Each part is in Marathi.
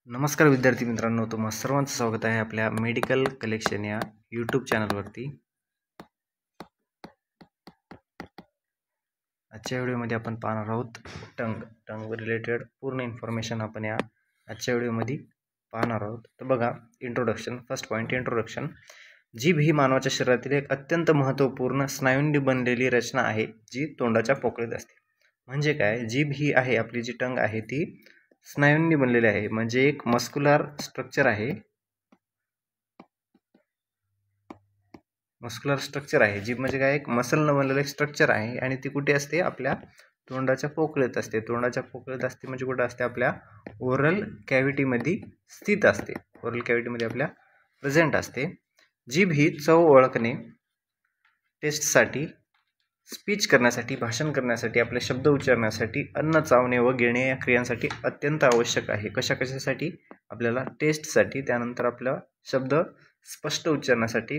नमस्कार विद्यार्थी मित्रांनो, तुम्हा सर्वांचं स्वागत आहे आपल्या मेडिकल कलेक्शन या यूट्यूब चॅनलवरती। आजच्या व्हिडिओमध्ये आपण पाहणार आहोत टंग रिलेटेड पूर्ण इन्फॉर्मेशन आपण या आजच्या व्हिडिओमध्ये पाहणार आहोत। तर बघा, इंट्रोडक्शन। First point, introduction. जीभ ही मानवाच्या शरीरातील एक अत्यंत महत्त्वपूर्ण स्नायूंनी बनलेली रचना आहे जी तोंडाच्या पोकळीत असते। म्हणजे काय, जीभ ही आहे आपली जी टंग आहे ती स्नायूंनी बनलेली आहे, म्हणजे एक मस्क्युलर स्ट्रक्चर आहे। मस्क्युलर स्ट्रक्चर आहे जीभ म्हणजे काय, एक मसलनं बनलेलं एक स्ट्रक्चर आहे आणि ती कुठे असते, आपल्या तोंडाच्या पोकळीत असते। तोंडाच्या पोकळीत असते म्हणजे कुठे असते, आपल्या ओरल कॅव्हिटीमध्ये स्थित असते, ओरल कॅव्हिटीमध्ये आपल्या प्रेझेंट असते। जीभ ही चव ओळखणे, टेस्टसाठी, स्पीच करण्यासाठी, भाषण करण्यासाठी, आपले शब्द उच्चारण्यासाठी, अन्न चावणे व गिळणे या क्रियांसाठी अत्यंत आवश्यक आहे। कशासाठी, आपल्याला टेस्टसाठी, त्यानंतर आपला शब्द स्पष्ट उच्चारण्यासाठी,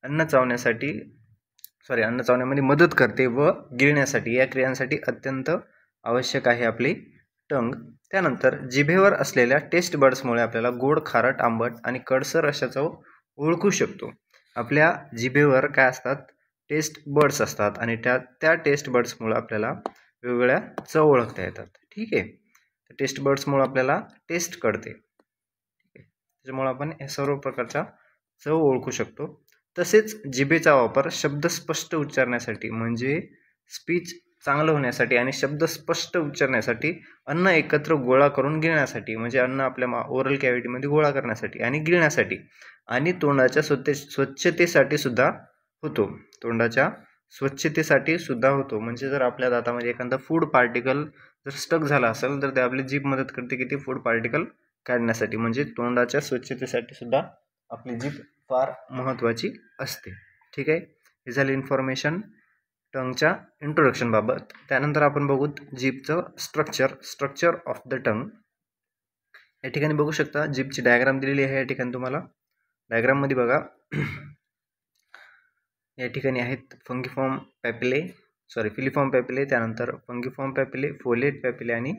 अन्न चावण्यामध्ये मदत करते व गिळण्यासाठी या क्रियांसाठी अत्यंत आवश्यक आहे आपली टंग। त्यानंतर जिभेवर असलेल्या टेस्ट बर्ड्समुळे आपल्याला गोड, खारट, आंबट आणि कडसर अशा चव ओळखू शकतो। आपल्या जिभेवर काय असतात, टेस्ट बर्ड्स असतात आणि त्या टेस्ट बर्ड्समुळे आपल्याला वेगवेगळ्या चव ओळखता येतात। ठीक आहे, टेस्ट बर्ड्समुळे आपल्याला टेस्ट कळते, त्याच्यामुळे आपण या सर्व प्रकारच्या चव ओळखू शकतो। तसेच जिभेचा वापर शब्द स्पष्ट उच्चारण्यासाठी, म्हणजे स्पीच चांगलं होण्यासाठी आणि शब्द स्पष्ट उच्चारण्यासाठी, अन्न एकत्र गोळा करून गिळण्यासाठी, म्हणजे अन्न आपल्या ओरल कॅव्हिटीमध्ये गोळा करण्यासाठी आणि गिळण्यासाठी, आणि तोंडाच्या स्वच्छतेसाठी सुद्धा होतो। तोंडाच्या स्वच्छतेसाठी सुद्धा होतो, म्हणजे जर आपल्या दातामध्ये एखादा फूड पार्टिकल जर स्टक झाला असेल तर ते आपली जीभ मदत करते की ते फूड पार्टिकल काढण्यासाठी, म्हणजे तोंडाच्या स्वच्छतेसाठी सुद्धा आपली जीभ फार महत्त्वाची असते। ठीक आहे, हे झाले इन्फॉर्मेशन टंगच्या इंट्रोडक्शन बाबत। त्यानंतर आपण बघू जीभचं स्ट्रक्चर ऑफ द टंग। या ठिकाणी बघू शकता जीभची डायग्राम दिलेली आहे। या ठिकाणी तुम्हाला डायग्राममध्ये बघा, या ठिकाणी आहेत फिलिफॉर्म पॅपिले, त्यानंतर फंगिफॉर्म पॅपिले, फोलेट पॅपिले आणि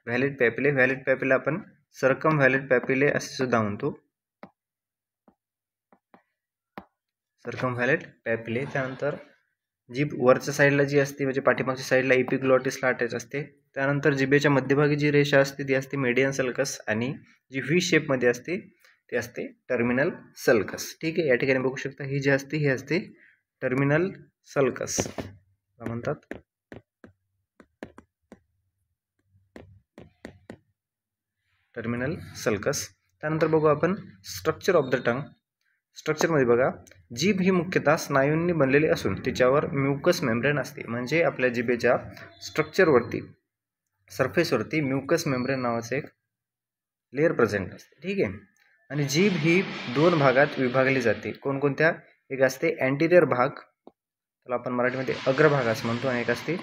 व्हॅलिड पॅपिले। व्हॅलिड पॅपिले आपण सर्कमव्हॅलिड पॅपिले असे सुद्धा म्हणतो, सर्कमव्हॅलिड पॅपिले। त्यानंतर जीभ वरच्या साईडला जी असते, म्हणजे पाठीमागच्या साईडला एपिग्लॉटिसला अटॅच असते। त्यानंतर जिभेच्या मध्यभागी जी रेषा असते ती असते मेडियन सल्कस, आणि जी व्ही शेपमध्ये असते ती असते टर्मिनल सल्कस। ठीक आहे, या ठिकाणी बघू शकता ही जी असते ही असते टर्मिनल सल्कस म्हणतात। Terminal sulcus. त्यानंतर बघू आपण स्ट्रक्चर ऑफ द टंग। स्ट्रक्चरमध्ये बघा, जीभ ही मुख्यतः स्नायूंनी बनलेली असून तिच्यावर म्युकस मेम्ब्रेन असते, म्हणजे आपल्या जिभेच्या स्ट्रक्चरवरती, सरफेसवरती म्युकस मेम्ब्रेन नावाचं एक लेअर प्रेझेंट असते। ठीक आहे, आणि जीभ ही दोन भागात विभागली जाते। कोणकोणत्या, एक असते अँटिरियर भाग, त्याला आपण मराठीमध्ये अग्रभाग असं म्हणतो, आणि एक असते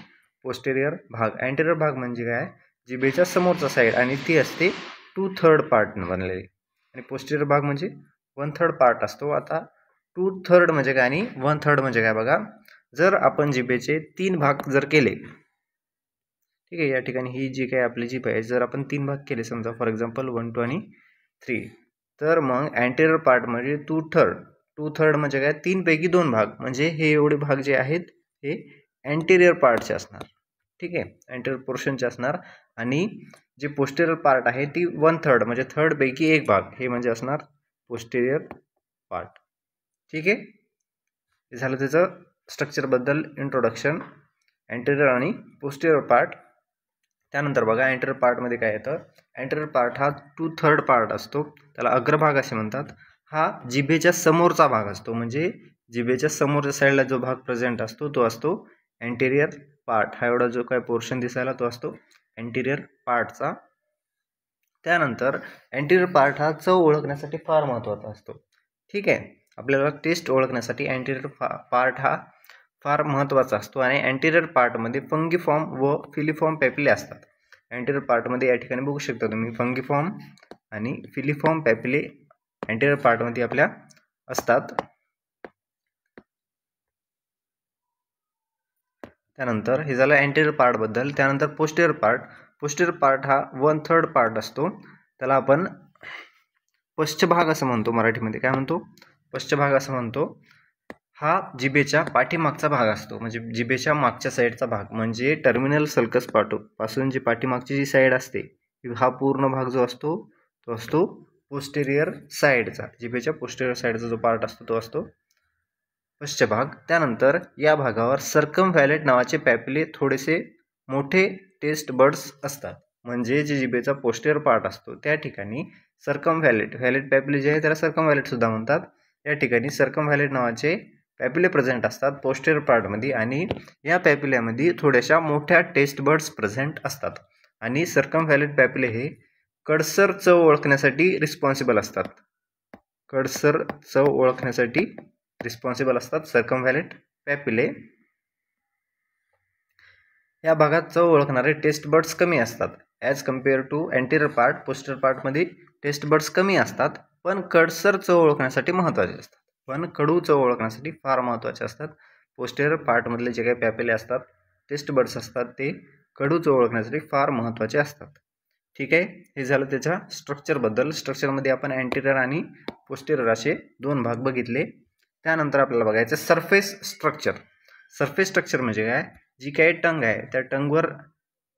पोस्टेरियर भाग। अँटिरियर भाग म्हणजे काय, जिभेच्या समोरचा साईड, आणि ती असते 2/3 पार्ट बनलेली, आणि पोस्टेरियर भाग म्हणजे 1/3 पार्ट असतो। आता 2/3 म्हणजे काय आणि 1/3 म्हणजे काय बघा, जर आपण जिभेचे 3 भाग जर केले, ठीक आहे, या ठिकाणी ही जी काय आपली जीभ आहे, जर आपण 3 भाग केले, समजा फॉर एक्झाम्पल 1, 2 आणि 3, तर मग अँटिरियर पार्ट म्हणजे 2/3 म्हणजे काय, 3 पैकी 2 भाग, म्हणजे हे एवढे भाग जे आहेत हे अँटिरियर पार्टचे असणार। ठीक आहे, अँटिरियर पोर्शनचे असणार, आणि जे पोस्टेरियर पार्ट आहे ती 1/3 म्हणजे 3rd पैकी 1 भाग, हे म्हणजे असणार पोस्टेरियर पार्ट। ठीक आहे, हे झालं त्याचं स्ट्रक्चरबद्दल इंट्रोडक्शन, अँटिरियर आणि पोस्टेरियर पार्ट। त्यानंतर बघा, अँटिरियर पार्टमध्ये काय येतं, अँटिरियर पार्ट हा 2/3 पार्ट असतो, त्याला अग्रभाग असे म्हणतात। हा जिभेच्या समोरचा भाग असतो, म्हणजे जिभेच्या समोरच्या साईडला जो भाग प्रेझेंट असतो तो असतो अँटिरियर पार्ट। हा एवढा जो काय पोर्शन दिसायला तो असतो अँटिरियर पार्टचा। त्यानंतर अँटिरियर पार्ट हा चव ओळखण्यासाठी फार महत्त्वाचा असतो। ठीक आहे, आपल्याला टेस्ट ओळखण्यासाठी अँटिरियर पार्ट हा फार महत्त्वाचा असतो, आणि अँटिरियर पार्टमध्ये फंगिफॉर्म व फिलिफॉर्म पॅपिले असतात। अँटिरियर पार्टमध्ये या ठिकाणी बघू शकता तुम्ही फंगिफॉर्म आणि फिलिफॉर्म पॅपिले अँटिरियर पार्टमध्ये आपल्या असतात। त्यानंतर हे झालं अँटिरियर पार्टबद्दल। त्यानंतर पोस्टेरियर पार्ट हा 1/3 पार्ट असतो, त्याला आपण पृष्ठभाग असं म्हणतो मराठीमध्ये. काय म्हणतो? पृष्ठभाग असं म्हणतो. हा जिभेच्या पाठीमागचा भाग असतो, म्हणजे जिभेच्या मागच्या साईडचा भाग, म्हणजे टर्मिनल सल्कस पासून जी पाठीमागची जी साईड असते हा पूर्ण भाग जो असतो तो असतो पोस्टेरियर साईडचा. जिभेच्या पोस्टेरियर साईडचा जो पार्ट असतो तो असतो पृष्ठभाग. त्यानंतर या भागावर सर्कमव्हॅलेट नावाचे पॅपिले थोडेसे मोठे टेस्ट बर्ड्स असतात. म्हणजे जे जिभेचा पोस्टेरियर पार्ट असतो त्या ठिकाणी सर्कमव्हॅलेट पॅपिले जे आहे त्याला सर्कमव्हॅलेट सुद्धा म्हणतात. या ठिकाणी सर्कमव्हॅलेट नावाचे पॅपिले प्रेझेंट असतात पोस्टेरियर पार्टमध्ये, आणि या पॅपिल्यामध्ये थोड्याशा मोठ्या टेस्ट बर्ड्स प्रेझेंट असतात. आणि सर्कमव्हॅलेट पॅपिले हे कडसर चव ओळखण्यासाठी रिस्पॉन्सिबल असतात. कडसर चव ओळखण्यासाठी रिस्पॉन्सिबल असतात सर्कमव्हॅलेट पॅपिले. या भागात चव ओळखणारे टेस्ट बर्ड्स कमी असतात as compare to anterior part. Posterior पार्टमध्ये टेस्ट बर्ड्स कमी असतात, पण कडसर चव ओळखण्यासाठी महत्त्वाचे असतात. पण कडू चव ओळखण्यासाठी फार महत्त्वाचे असतात. पोस्टेरियर पार्टमधले जे काही पॅपिले असतात, टेस्ट बर्ड्स असतात, ते कडू चव ओळखण्यासाठी फार महत्त्वाचे असतात. ठीक आहे, हे झालं त्याच्या स्ट्रक्चरबद्दल. स्ट्रक्चरमध्ये आपण अँटेरियर आणि पोस्टेरियर असे दोन भाग बघितले. त्यानंतर आपल्याला बघायचं सरफेस स्ट्रक्चर. सरफेस स्ट्रक्चर म्हणजे काय? जी काही टंग आहे त्या टंगवर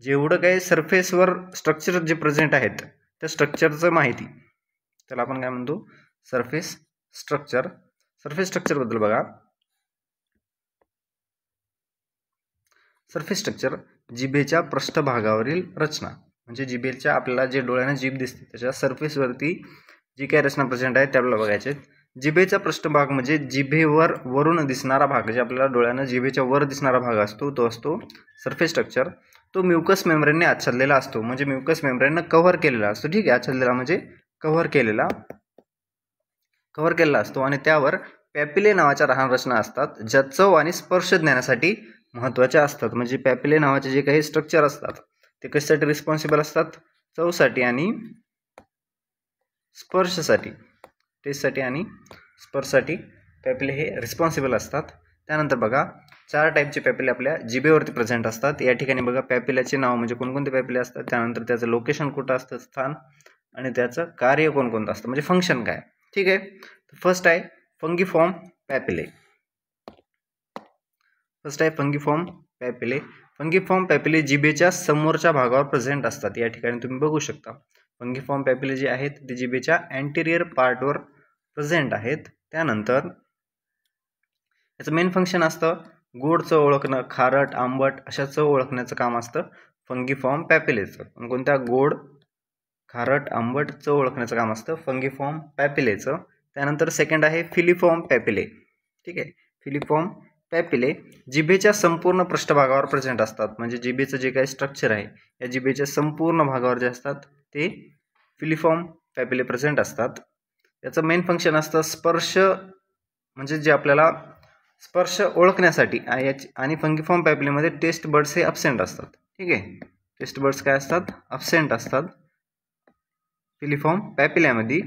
जेवढं काही सरफेसवर स्ट्रक्चर जे प्रेझेंट आहेत त्या स्ट्रक्चरचं माहिती, त्याला आपण काय म्हणतो? Surface structure. सरफेस स्ट्रक्चरबद्दल बघा. सरफेस स्ट्रक्चर जिभेच्या पृष्ठभागावरील रचना, म्हणजे जिभेच्या आपल्याला जे डोळ्याने जीभ दिसते त्याच्या सरफेसवरती जी काही रचना प्रेझेंट आहे ते आपल्याला बघायचे. जिभेचा पृष्ठभाग म्हणजे जिभेवर वरून दिसणारा भाग, जे आपल्याला डोळ्यानं जिभेच्या वर दिसणारा भाग असतो तो असतो सरफेस स्ट्रक्चर. तो म्युकस मेम्ब्रेनने आच्छादलेला असतो, म्हणजे म्युकस मेम्ब्रेनने कव्हर केलेला असतो. ठीक आहे, आच्छादलेला म्हणजे कव्हर केलेला असतो, आणि त्यावर पॅपिले नावाच्या लहान रचना असतात ज्या चव आणि स्पर्श ज्ञानासाठी महत्त्वाच्या असतात. म्हणजे पॅपिले नावाचे जे काही स्ट्रक्चर असतात ते कशासाठी रिस्पॉन्सिबल असतात? चवसाठी आणि स्पर्शसाठी, टेस्टसाठी आणि स्पर्शसाठी पॅपिले हे रिस्पॉन्सिबल असतात. त्यानंतर बघा, 4 टाईपचे पॅपिले आपल्या जिभेवरती प्रेझेंट असतात. या ठिकाणी बघा पॅपिल्याचे नाव म्हणजे कोणकोणते पॅपिले असतात, त्यानंतर त्याचं लोकेशन कुठं असतं, स्थान, आणि त्याचं कार्य कोणकोणतं असतं, म्हणजे फंक्शन काय. ठीक आहे, फर्स्ट आहे फंगिफॉर्म पॅपिले. फंगिफॉर्म पॅपिले जिभेच्या समोरच्या भागावर प्रेझेंट असतात. या ठिकाणी तुम्ही बघू शकता फंगिफॉर्म पॅपिले जे आहेत ते जिभेच्या अँटेरियर पार्टवर प्रेझेंट आहेत. त्यानंतर याचं मेन फंक्शन असतं गोड चव ओळखणं, खारट, आंबट अशा चव ओळखण्याचं काम असतं फंगिफॉर्म पॅपिलेचं. कोणत्या? गोड, खारट, आंबट चव ओळखण्याचं काम असतं फंगिफॉर्म पॅपिलेचं. त्यानंतर सेकंड आहे फिलिफॉर्म पॅपिले. ठीक आहे, फिलिफॉर्म पॅपिले जिभेच्या संपूर्ण पृष्ठभागावर प्रेझेंट असतात. म्हणजे जिभेचं जे काही स्ट्रक्चर आहे या जिभेच्या संपूर्ण भागावर जे असतात ते फिलिफॉर्म पॅपिले प्रेझेंट असतात. याचं मेन फंक्शन असतं स्पर्श, म्हणजे जे आपल्याला स्पर्श ओळखण्यासाठी. आणि फंगिफॉर्म पॅपिलेमध्ये टेस्ट बर्ड्स हे अब्सेंट असतात. ठीक आहे, टेस्ट बर्ड्स काय असतात? अब्सेंट असतात filiform पॅपिल्यामध्ये.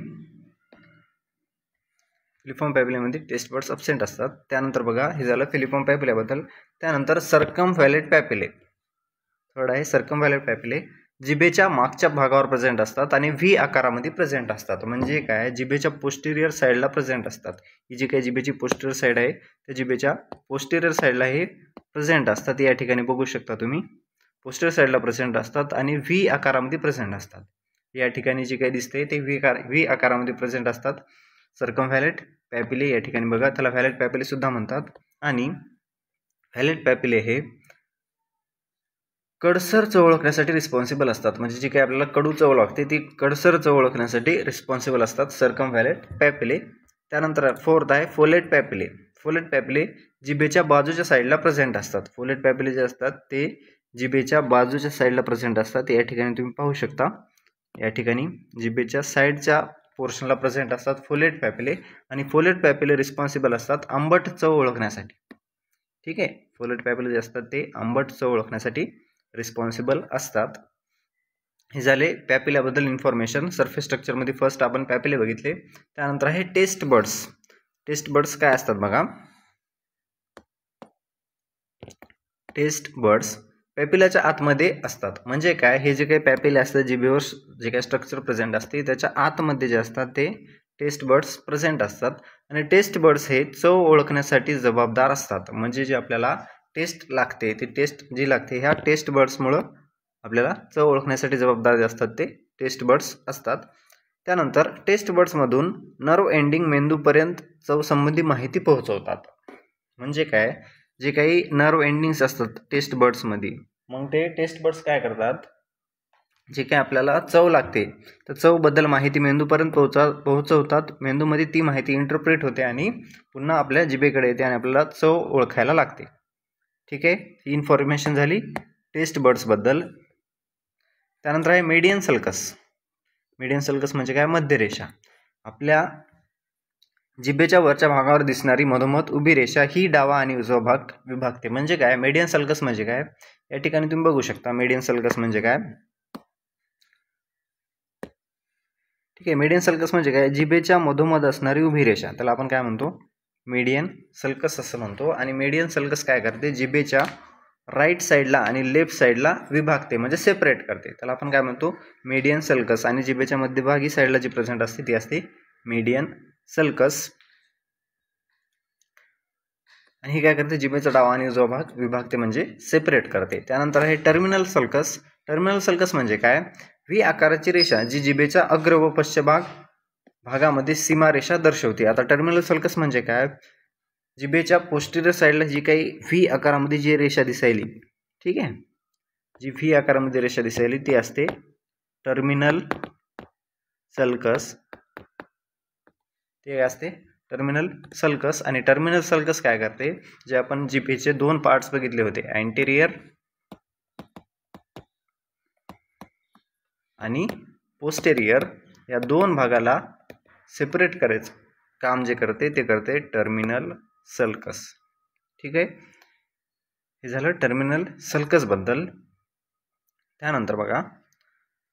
Filiform पॅपिल्यामध्ये taste buds absent असतात. त्यानंतर बघा, हे झालं फिलिफॉर्म पॅपिल्याबद्दल. त्यानंतर सर्कमव्हॅलेट पॅपिले. थर्ड आहे सर्कमव्हॅलेट पॅपिले. जिभेच्या मागच्या भागावर प्रेझेंट असतात आणि व्ही आकारामध्ये प्रेझेंट असतात. म्हणजे काय? जिभेच्या पोस्टेरियर साईडला प्रेझेंट असतात. ही जी काही जिभेची पोस्टेरियर साईड आहे त्या जिभेच्या पोस्टेरियर साईडला हे प्रेझेंट असतात. या ठिकाणी बघू शकता तुम्ही पोस्टेरियर साईडला प्रेझेंट असतात आणि व्ही आकारामध्ये प्रेझेंट असतात. या ठिकाणी जे काही दिसते ते व्ही आकारामध्ये प्रेझेंट असतात. सर्कमव्हॅलेट पॅपिले या ठिकाणी बघा, त्याला व्हॅलेट पॅपिले सुद्धा म्हणतात. आणि व्हॅलेट पॅपिले हे कडसर चव ओळखण्यासाठी रिस्पॉन्सिबल असतात. म्हणजे जी काही आपल्याला कडू चव लागते ती कडसर चव ओळखण्यासाठी रिस्पॉन्सिबल असतात सर्कमव्हॅलेट पॅपिले. त्यानंतर फोर्थ आहे फोलेट पॅपिले. फोलेट पॅपिले जिभेच्या बाजूच्या साईडला प्रेझेंट असतात. फोलेट पॅपिले जे असतात ते जिभेच्या बाजूच्या साईडला प्रेझेंट असतात. या ठिकाणी तुम्ही पाहू शकता, या ठिकाणी जिभेच्या साईडच्या पोर्शनला प्रेझेंट असतात फोलेट पॅपिले. आणि फोलेट पॅपिले रिस्पॉन्सिबल असतात आंबट चव ओळखण्यासाठी. ठीक आहे, फोलेट पॅपिले जे असतात ते आंबट चव ओळखण्यासाठी रिस्पॉन्सिबल असतात. हे झाले पॅपिल्याबद्दल इन्फॉर्मेशन. सरफेस स्ट्रक्चरमध्ये फर्स्ट आपण पॅपिले बघितले. त्यानंतर आहे टेस्ट बर्ड्स. टेस्ट बर्ड्स काय असतात बघा. टेस्ट बर्ड्स पॅपिलाच्या आतमध्ये असतात. म्हणजे काय, हे जे काही पॅपिले असतात जिभेवर जे काही स्ट्रक्चर प्रेझेंट असते त्याच्या आतमध्ये जे असतात ते टेस्ट बर्ड्स प्रेझेंट असतात. आणि टेस्ट बर्ड्स हे चव ओळखण्यासाठी जबाबदार असतात. म्हणजे जे आपल्याला टेस्ट लागते ती टेस्ट जी लागते ह्या टेस्ट बर्ड्समुळं आपल्याला चव ओळखण्यासाठी जबाबदार जे असतात ते टेस्ट बर्ड्स असतात. त्यानंतर टेस्ट बर्ड्समधून नर्व एंडिंग मेंदूपर्यंत चव संबंधी माहिती पोहोचवतात. म्हणजे काय, जे काही नर्व एंडिंग्स असतात टेस्ट बर्ड्समध्ये, मग ते टेस्ट बर्ड्स काय करतात, जे काही आपल्याला चव लागते तर चवबद्दल माहिती मेंदूपर्यंत पोहोचवतात. मेंदूमध्ये ती माहिती इंटरप्रेट होते आणि पुन्हा आपल्या जिभेकडे येते आणि आपल्याला चव ओळखायला लागते. ठीक आहे, ही इन्फॉर्मेशन झाली टेस्ट बर्ड्सबद्दल. त्यानंतर आहे मेडियन सल्कस. मेडियन सल्कस म्हणजे काय, मध्यरेषा. आपल्या जिभेच्या वरच्या भागावर दिसणारी मधोमध उभी रेषा ही डावा आणि उजवा भाग विभागते. म्हणजे काय, मेडियन सल्कस म्हणजे काय, या ठिकाणी तुम्ही बघू शकता मेडियन सल्कस म्हणजे काय. ठीक आहे, मेडियन सल्कस म्हणजे काय, जिभेच्या मधोमध असणारी उभी रेषा, त्याला आपण काय म्हणतो, मेडियन सल्कस असं म्हणतो. आणि मेडियन सल्कस काय करते, जिभेच्या राईट साईडला आणि लेफ्ट साईडला विभागते म्हणजे सेपरेट करते, त्याला आपण काय म्हणतो, मेडियन सल्कस. आणि जिभेच्या मध्यभागी साईडला जी प्रेझेंट असते ती असते मेडियन सल्कस. आणि ही काय करते, जिभेचा डावा आणि उजवा भाग विभागते म्हणजे सेपरेट करते. त्यानंतर आहे टर्मिनल सल्कस. टर्मिनल सल्कस म्हणजे काय, व्ही आकाराची रेषा जी जिभेच्या अग्र व पश्चभाग भागामध्ये सीमारेषा दर्शवते. आता टर्मिनल सल्कस म्हणजे काय, जिभेच्या पोस्टीरियर साईडला जी काही व्ही आकारामध्ये जी रेषा दिसायली, ठीक आहे, जी व्ही आकारामध्ये रेषा दिसायली ती असते टर्मिनल सल्कस. ते असते टर्मिनल सल्कस. आणि टर्मिनल सल्कस काय करते, जे आपण जिभेचे दोन पार्ट्स बघितले होते, अँटेरियर आणि पोस्टेरियर, या दोन भागाला सेपरेट करायचं काम जे करते ते करते टर्मिनल सल्कस. ठीक आहे, हे झालं टर्मिनल सल्कस बद्दल. त्यानंतर बघा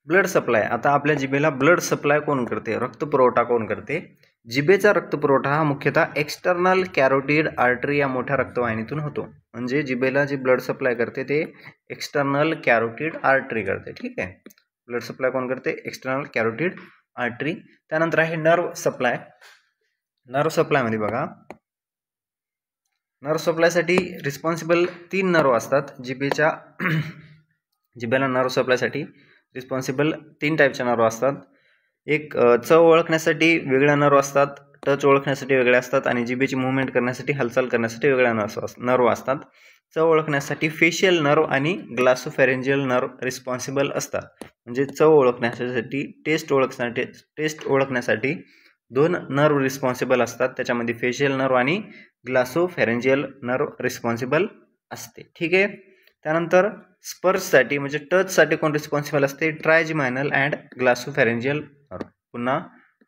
ब्लड सप्लाय. आता आपल्या जिभेला ब्लड सप्लाय कोण करते, रक्तपुरवठा कोण करते. जिभेचा रक्तपुरवठा हा मुख्यतः एक्सटर्नल कॅरोटिड आर्टरी या मोठ्या रक्तवाहिनीतून होतो. म्हणजे जिभेला जे ब्लड सप्लाय करते ते एक्सटर्नल कॅरोटिड आर्टरी करते. ठीक आहे, ब्लड सप्लाय कोण करते, एक्सटर्नल कॅरोटिड आर्टरी. त्यानंतर आहे नर्व सप्लाय. नर्व सप्लायमध्ये बघा, नर्व सप्लायसाठी रिस्पॉन्सिबल 3 नर्व असतात जिभेच्या. जिभेला नर्व सप्लायसाठी रिस्पॉन्सिबल 3 टाईपच्या नर्व असतात. एक चव ओळखण्यासाठी वेगळ्या नर्व असतात, टच ओळखण्यासाठी वेगळे असतात आणि जिभेची मूवमेंट करण्यासाठी, हालचाल करण्यासाठी वेगळ्या नर्व असतात. चव ओळखण्यासाठी फेशियल नर्व आणि ग्लासोफॅरेंजियल नर्व रिस्पॉन्सिबल असतात. म्हणजे चव ओळखण्यासाठी, टेस्ट ओळखण्यासाठी 2 नर्व रिस्पॉन्सिबल असतात. त्याच्यामध्ये फेशियल नर्व आणि ग्लासोफॅरेंजियल नर्व रिस्पॉन्सिबल असते. ठीक आहे, त्यानंतर स्पर्शसाठी म्हणजे टचसाठी कोण रिस्पॉन्सिबल असते, ट्रायजिमायनल अँड ग्लासोफॅरेंजियल नर्व. पुन्हा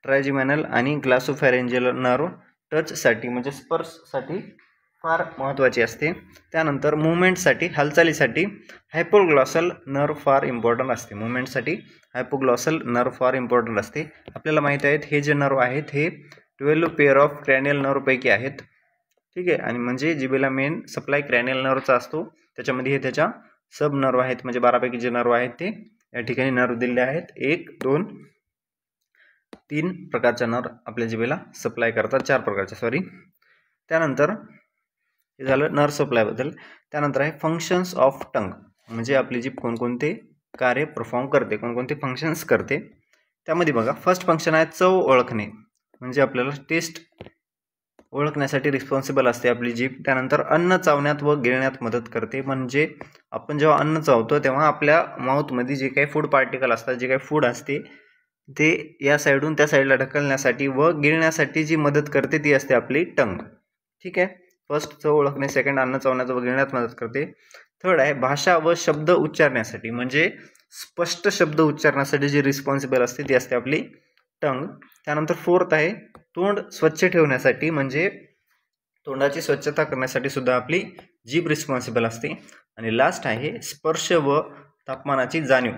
ट्रायजिमायनल आणि ग्लासोफॅरेंजियल नर्व टचसाठी म्हणजे स्पर्शसाठी फार महत्त्वाची असते. त्यानंतर मुवमेंटसाठी, हालचालीसाठी हायपोग्लॉसल नर्व फार इम्पॉर्टंट असते. मुवमेंटसाठी हायपोग्लॉसल नर्व फार इम्पॉर्टंट असते. आपल्याला माहीत आहेत हे जे नर्व आहेत हे 12 पेअर ऑफ क्रॅनियल नर्वपैकी आहेत. ठीक आहे, आणि म्हणजे जिभेला मेन सप्लाय क्रॅनियल नर्वचा असतो. त्याच्यामध्ये हे त्याच्या सब नर्व आहेत, म्हणजे 12 पैकी जे नर्व आहेत ते या ठिकाणी नर्व दिलेले आहेत. 1, 2, 3 प्रकारच्या नर्व आपल्या जिभेला सप्लाय करतात, 4 प्रकारच्या सॉरी. त्यानंतर हे झालं नर्व सप्लायबद्दल. त्यानंतर आहे फंक्शन्स ऑफ टंग. म्हणजे आपली जीभ कोणकोणते कार्य परफॉर्म करते, कोणकोणते फंक्शन्स करते. त्यामध्ये बघा फर्स्ट फंक्शन आहे चव ओळखणे. म्हणजे आपल्याला टेस्ट ओळखण्यासाठी रिस्पॉन्सिबल असते आपली जीभ. त्यानंतर अन्न चावण्यात व गिळण्यात मदत करते. म्हणजे आपण जेव्हा अन्न चावतो तेव्हा आपल्या माउथमध्ये जे काही फूड पार्टिकल असतात, जे काही फूड असते ते या साईडून त्या साईडला ढकलण्यासाठी व गिळण्यासाठी जी मदत करते ती असते आपली टंग. ठीक आहे, फर्स्ट चव ओळखणे, सेकंड अन्न चावण्यात व गिळण्यात मदत करते. थर्ड आहे भाषा व शब्द उच्चारण्यासाठी. म्हणजे स्पष्ट शब्द उच्चारण्यासाठी जी रिस्पॉन्सिबल असते ती असते आपली टंग. त्यानंतर फोर्थ आहे तोंड स्वच्छ ठेवण्यासाठी. म्हणजे तोंडाची स्वच्छता करण्यासाठी सुद्धा आपली जीभ रिस्पॉन्सिबल असते. आणि लास्ट आहे स्पर्श व तापमानाची जाणीव.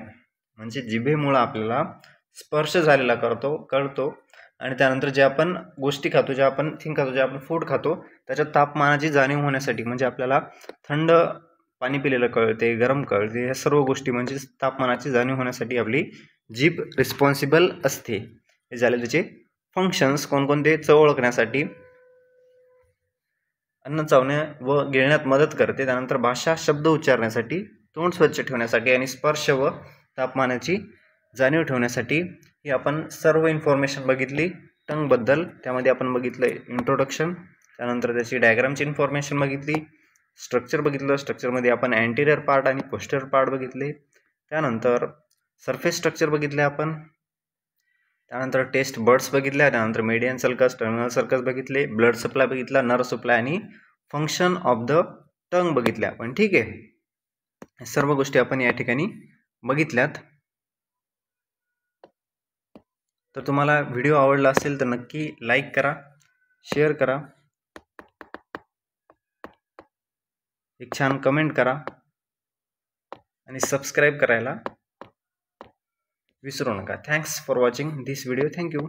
म्हणजे जिभेमुळे आपल्याला स्पर्श झालेला कळतो आणि त्यानंतर जे आपण गोष्टी खातो, जे आपण फूड खातो त्याच्या तापमानाची जाणीव होण्यासाठी, म्हणजे आपल्याला थंड पाणी पिलेलं कळते, गरम कळते, ह्या सर्व गोष्टी म्हणजे तापमानाची जाणीव होण्यासाठी आपली जीभ रिस्पॉन्सिबल असते. हे झाले त्याचे फंक्शन्स. कोणकोणते? चव ओळखण्यासाठी, अन्न चावण्या व गिळण्यात मदत करते, त्यानंतर भाषा शब्द उच्चारण्यासाठी, तोंड स्वच्छ ठेवण्यासाठी आणि स्पर्श व तापमानाची जाणीव ठेवण्यासाठी. ही आपण सर्व इन्फॉर्मेशन बघितली टंगबद्दल. त्यामध्ये आपण बघितलं इंट्रोडक्शन, त्यानंतर त्याची डायग्रामची इन्फॉर्मेशन बघितली, स्ट्रक्चर बघितलं. स्ट्रक्चरमध्ये आपण अँटीरियर पार्ट आणि पोस्टीरियर पार्ट बघितले, त्यानंतर सरफेस स्ट्रक्चर बघितले आपण, त्यानंतर टेस्ट बर्ड्स बघितल्या, त्यानंतर मेडियन सल्कस, टर्मिनल सल्कस बघितले, ब्लड सप्लाय बघितला, नर्व सप्लाय आणि फंक्शन ऑफ द टंग बघितल्या आपण. ठीक आहे, सर्व गोष्टी आपण या ठिकाणी बघितल्यात. तर तुम्हाला व्हिडिओ आवडला असेल तर नक्की लाईक करा, शेअर करा, एक छान कमेंट करा आणि सबस्क्राईब करायला विसरू नका. Thanks for watching this video. Thank you.